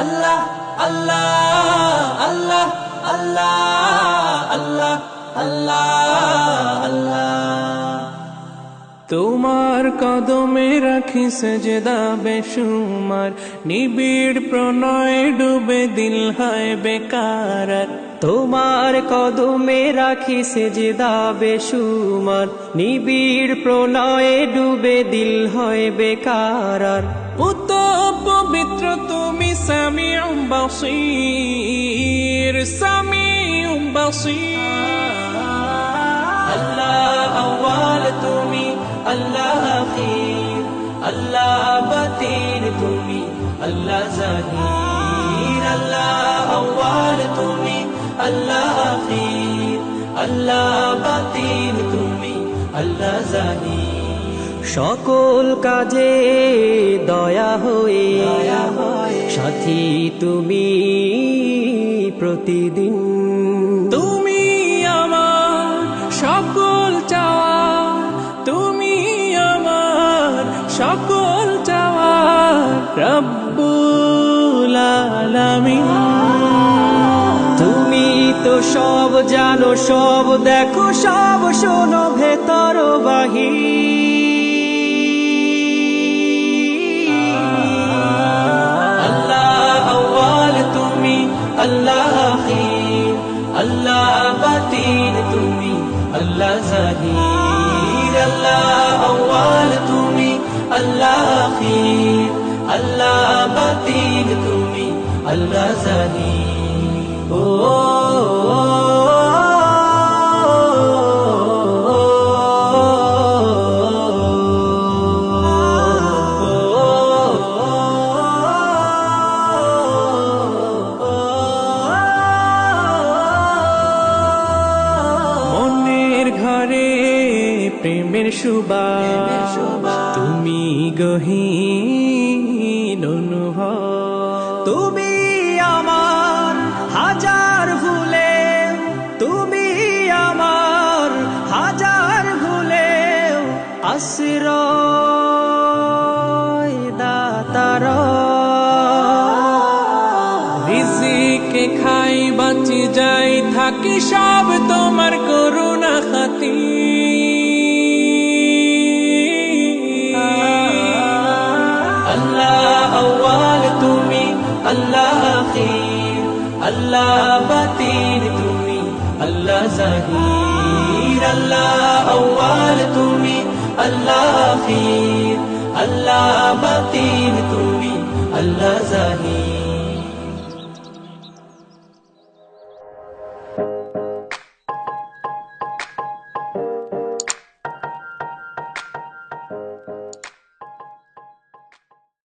আল্লাহ আল্লাহ আল্লাহ আল্লাহ আল্লাহ আল্লাহ আল্লাহ। তোমার কদমে রাখি সেজদা বেশুমার, নিবিড় প্রণয়ে ডুবে দিল হয় বেকার। তোমার কদমে রাখি সেজদা বেশুমার, নিবিড় প্রলয়ে ডুবে দিল হয় বেকার। পুত পবিত্র তুমি সামিউম বাসীর, সামিউম বাসীর। আল্লাহ আউয়াল তুমি, আল্লাহ আখির, আল্লাহ বাতিন তুমি, আল্লাহ জাহির। আল্লাহ আউয়াল তুমি, আল্লাহ আখির, আল্লাহ বাতিন তুমি, আল্লাহ জাহির। সকল কাজে দয়া হয়ে সাথী তুমি প্রতিদিন। তুমি আমার সকল চাওয়া, তুমি আমার সকল চাওয়া, রব্বুল আলামিন। তুমি তো সব জানো, সব দেখো, সব শোনো ভেতর বাহির। আল্লাহ আখির, আল্লাহ বাতিন তুমি, আল্লাহ জাহির। আল্লাহ আউয়াল তুমি, আল্লাহ আখির, আল্লাহ বাতিন তুমি, আল্লাহ জাহির। ও প্রেমের সুবাস তুমি গহীন অনুভব। তুমি আমার হাজার ভুলে, তুমি আমার হাজার ভুলে আশ্রয় দাতার। রিজিকে খাই বাঁচি যাই থাকি সব তোমার করুণা খাতির। আল্লাহ আখির, আল্লাহ বাতিন তুমি, আল্লাহ জাহির। আল্লাহ আউয়াল তুমি, আল্লাহ আখির, আল্লাহ বাতিন তুমি, আল্লাহ জাহির।